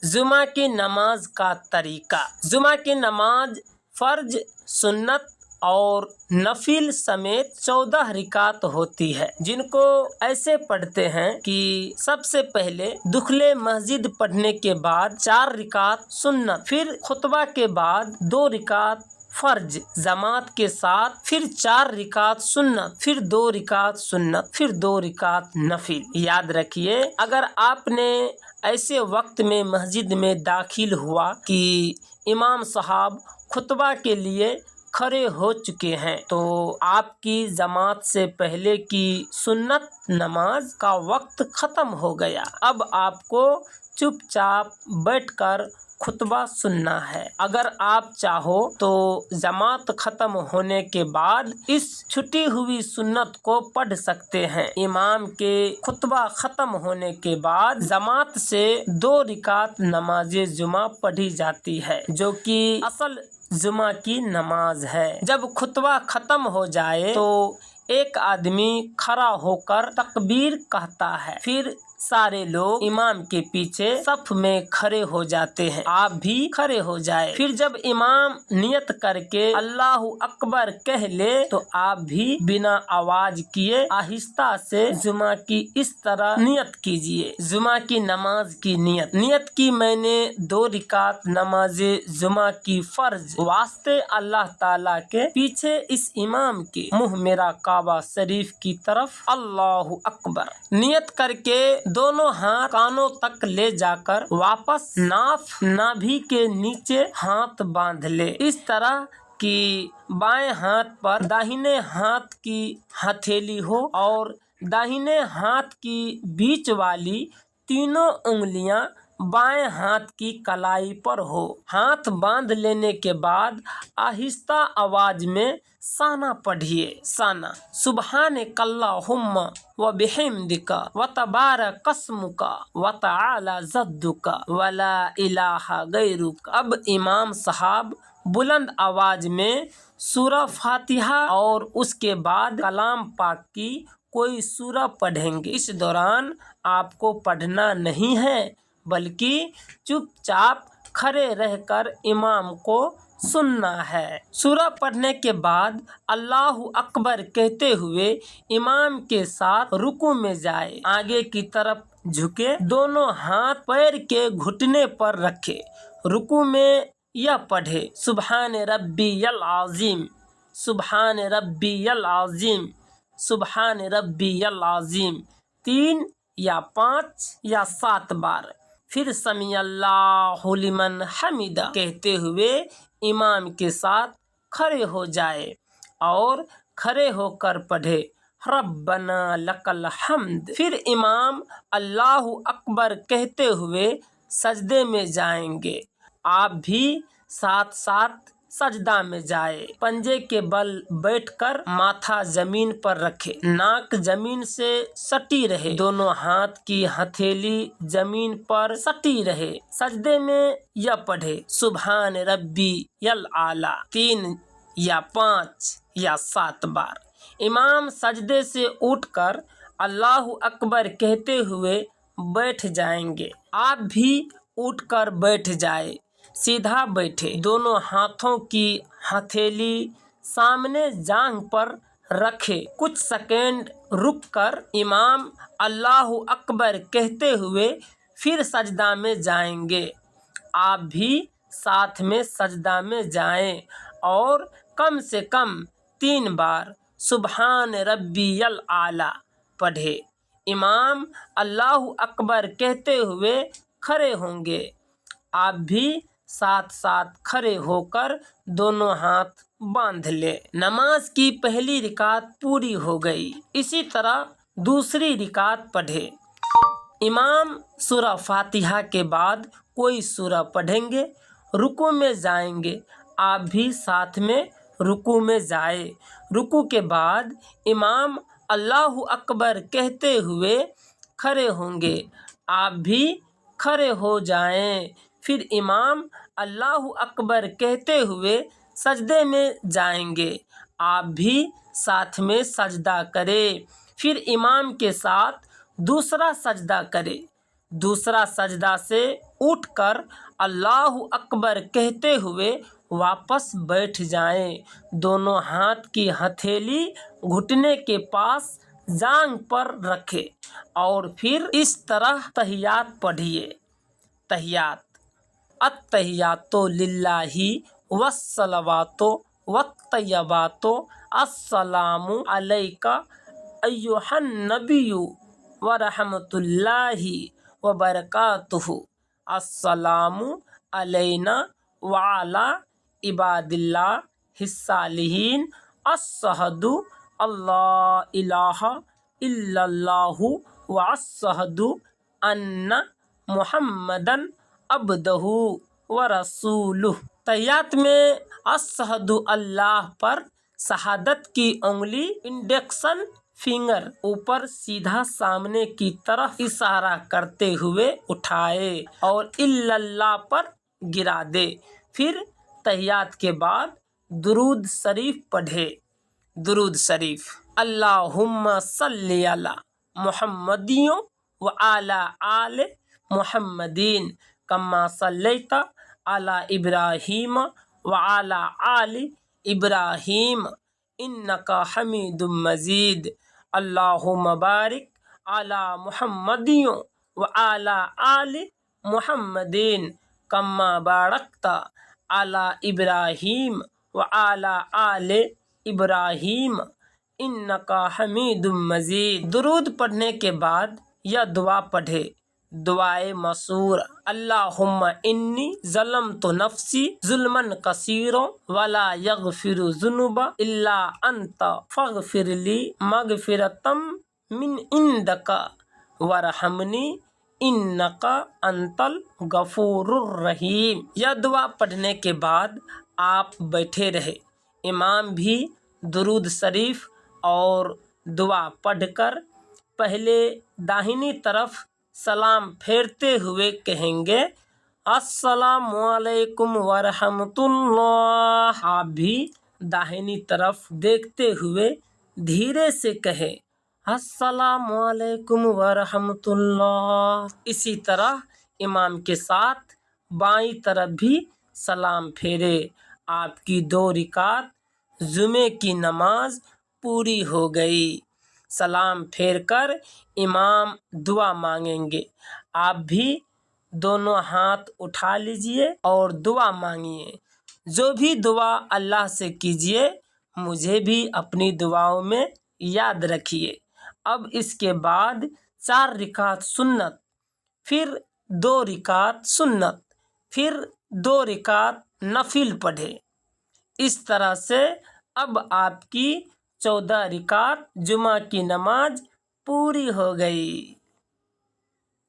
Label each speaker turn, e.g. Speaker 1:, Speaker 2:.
Speaker 1: जुमा की नमाज का तरीका। जुमा की नमाज फर्ज, सुन्नत और नफिल समेत 14 रिकात होती है, जिनको ऐसे पढ़ते हैं कि सबसे पहले दुखले मस्जिद पढ़ने के बाद 4 रिकात सुन्नत, फिर खुतबा के बाद 2 रिकात फर्ज जमात के साथ, फिर 4 रिकात सुन्नत, फिर 2 रिकात सुन्नत, फिर 2 रिकात नफिल। याद रखिए, अगर आपने ऐसे वक्त में मस्जिद में दाखिल हुआ कि इमाम साहब खुतबा के लिए खड़े हो चुके हैं, तो आपकी जमात से पहले की सुन्नत नमाज का वक्त खत्म हो गया। अब आपको चुपचाप बैठकर खुतबा सुनना है। अगर आप चाहो तो जमात खत्म होने के बाद इस छुटी हुई सुन्नत को पढ़ सकते हैं। इमाम के खुतबा खत्म होने के बाद जमात से 2 रिकात नमाज जुमा पढ़ी जाती है, जो कि असल जुमा की नमाज है। जब खुतबा खत्म हो जाए तो एक आदमी खड़ा होकर तकबीर कहता है, फिर सारे लोग इमाम के पीछे सफ में खड़े हो जाते हैं। आप भी खड़े हो जाए। फिर जब इमाम नियत करके अल्लाह अकबर कह ले तो आप भी बिना आवाज किए आहिस्ता से जुमा की इस तरह नियत कीजिए। जुमा की नमाज की नियत की मैंने 2 रिकात नमाज जुमा की फर्ज वास्ते अल्लाह ताला के पीछे इस इमाम के मुंह मेरा काबा शरीफ की तरफ अल्लाह अकबर नियत करके दोनों हाथ कानों तक ले जाकर वापस नाभि के नीचे हाथ बांध ले, इस तरह कि बाएं हाथ पर दाहिने हाथ की हथेली हो और दाहिने हाथ की बीच वाली तीनों उंगलियां बाएं हाथ की कलाई पर हो। हाथ बांध लेने के बाद आहिस्ता आवाज में साना पढ़िए। साना सुब्हानकल्लाहुम्मा व बिहम्दिका व तबारक अस्मुका व तआला जद्दुका व ला इलाहा गैरुक। अब इमाम साहब बुलंद आवाज में सूरह फातिहा और उसके बाद कलाम पाक की कोई सूरह पढ़ेंगे। इस दौरान आपको पढ़ना नहीं है, बल्कि चुपचाप खड़े रहकर इमाम को सुनना है। सूरह पढ़ने के बाद अल्लाह अकबर कहते हुए इमाम के साथ रुकू में जाए, आगे की तरफ झुके, दोनों हाथ पैर के घुटने पर रखे, रुकू में यह पढ़े सुब्हान रब्बियल आज़ीम, सुब्हान रब्बियल आज़ीम, सुब्हान रब्बियल आज़ीम 3 या 5 या 7 बार। फिर समी अल्लाहु लिमन हमिदा कहते हुए इमाम के साथ खड़े हो जाए और खड़े होकर पढ़े रब्बना लकल हम्द। फिर इमाम अल्लाहु अकबर कहते हुए सजदे में जाएंगे। आप भी साथ साथ सजदा में जाए। पंजे के बल बैठकर माथा जमीन पर रखे, नाक जमीन से सटी रहे, दोनों हाथ की हथेली जमीन पर सटी रहे। सजदे में यह पढ़े सुब्हान रब्बी यल आला 3 या 5 या 7 बार। इमाम सजदे से उठकर अल्लाहु अकबर कहते हुए बैठ जाएंगे। आप भी उठकर बैठ जाए, सीधा बैठे, दोनों हाथों की हथेली सामने जांघ पर रखे। कुछ सेकंड रुककर इमाम अल्लाहु अकबर कहते हुए फिर सजदा में जाएंगे। आप भी साथ में सजदा में जाएं और कम से कम 3 बार सुब्हान रब्बियल आला पढ़े। इमाम अल्लाहु अकबर कहते हुए खड़े होंगे। आप भी साथ साथ खड़े होकर दोनों हाथ बांध ले। नमाज की पहली रिकात पूरी हो गई। इसी तरह दूसरी रिकात पढ़े। इमाम सूरह फातिहा के बाद कोई सूरह पढ़ेंगे, रुकू में जाएंगे। आप भी साथ में रुकू में जाए। रुकू के बाद इमाम अल्लाहु अकबर कहते हुए खड़े होंगे। आप भी खड़े हो जाएं। फिर इमाम अल्लाहु अकबर कहते हुए सजदे में जाएंगे। आप भी साथ में सजदा करें। फिर इमाम के साथ दूसरा सजदा करें। दूसरा सजदा से उठकर अल्लाह अकबर कहते हुए वापस बैठ जाएं। दोनों हाथ की हथेली घुटने के पास जांघ पर रखें और फिर इस तरह तहियात पढ़िए। तहियात। अत्तहियातो लिल्लाहि वस्सलावातो वत्तय्यबातो अस्सलामु अलैका अय्युहन नबिय्यु व रहमतुल्लाहि व बरकातुहु अस्सलामु अलैना व अला इबादिल्लाहिस सालिहीन अस्सहदु अल्ला इलाहा इल्लल्लाहु व अस्सहदु अन्ना मुहम्मदन अब्दहु व रसूलुह। तहियात में अस्सहदु अल्लाह पर शहादत की उंगली इंडेक्शन फिंगर ऊपर सीधा सामने की तरफ इशारा करते हुए उठाए और इल्लल्लाह पर गिरा दे। फिर तहियात के बाद दुरूद शरीफ पढ़े। दुरूद शरीफ। अल्लाहुम्मा सल्ली अला मुहम्मदियों व आला आले मुहम्मदीन कम्मा सल्लैता अला इब्राहीम व आला आली इब्राहीम इन्नका हमीदुम मजीद। अल्लाहुम्मा बारिक अला मुहम्मदियों व आला आली मुहम्मदीन कम्मा बारकता अला इब्राहीम व आला आले इब्राहीम इन्नका हमीदुम मजीद। दुरूद पढ़ने के बाद यह दुआ पढ़े। दुआए मसूर। अल्लाहुम्मा इन्नी ज़लमतु नफ्सी ज़ुल्मन कसीरो वला यगफिरु ज़ुनुबा इल्ला अंता फगफिरली मगफिरतम मिन इंदका वरहमनी इन्नका अंतल गफूरुर रहीम। यह दुआ पढ़ने के बाद आप बैठे रहे। इमाम भी दुरूद शरीफ और दुआ पढ़कर पहले दाहिनी तरफ सलाम फेरते हुए कहेंगे अस्सलामु अलैकुम वरहमतुल्लाह। आप भी दाहिनी तरफ देखते हुए धीरे से कहें अस्सलामु अलैकुम वरहमतुल्लाह। इसी तरह इमाम के साथ बाईं तरफ भी सलाम फेरे। आपकी 2 रिकात जुमे की नमाज पूरी हो गई। सलाम फेर कर इमाम दुआ मांगेंगे। आप भी दोनों हाथ उठा लीजिए और दुआ मांगिए। जो भी दुआ अल्लाह से कीजिए मुझे भी अपनी दुआओं में याद रखिए। अब इसके बाद 4 रिकात सुन्नत, फिर 2 रिकात सुन्नत, फिर 2 रिकात नफिल पढ़े। इस तरह से अब आपकी 14 रिकात जुमा की नमाज पूरी हो गई।